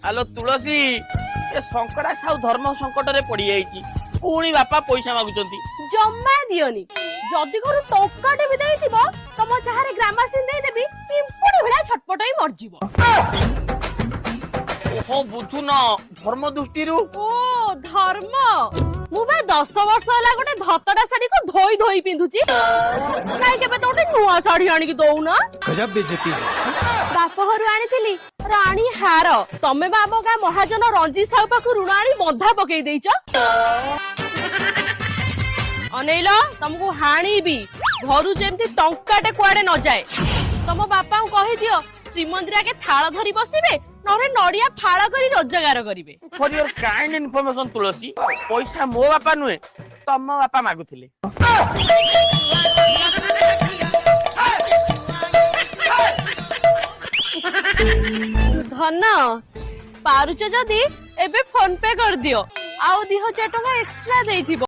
आलो तुलसी ए शंकरा साउ धर्म संकट रे पड़ी जाईची पुणी बापा पैसा मागुचंती जम्मा दियोनी जदि घर टोकाटे भी देइथिबो तम चाहरे ग्रामासीन देई देबी पिंपुडी भला छटपटई मर जीवो ओहो बुझु न धर्म दृष्टि रु ओ धर्म मु बा 10 वर्ष होला गोटे धतडा साड़ी को धोई धोई पिंधुची काई केबे तो गोटे नुआ साड़ी आनी की दउ ना गजब बेइज्जती बाप घरु आनीथिली रानी हार तमे बाबा का महाजन रंजी साहु पाखु ऋणाणी बंधा पकई देइछ अनेला तुमको हाणी भी घरु जेमती टंकाटे कुआडे न जाए तम बापा को कहि दियो श्रीमंदिर के थाल धरी बसिबे नरे नडिया फाळ करी रोजगार करिवे फॉर योर काइंड इन्फॉर्मेशन तुलसी पैसा मो बापा नुए तम बापा मागुथिले धन पारुचे जदी एबे फोन पे कर दियो आउ 2000 टका एक्स्ट्रा देइथिबो।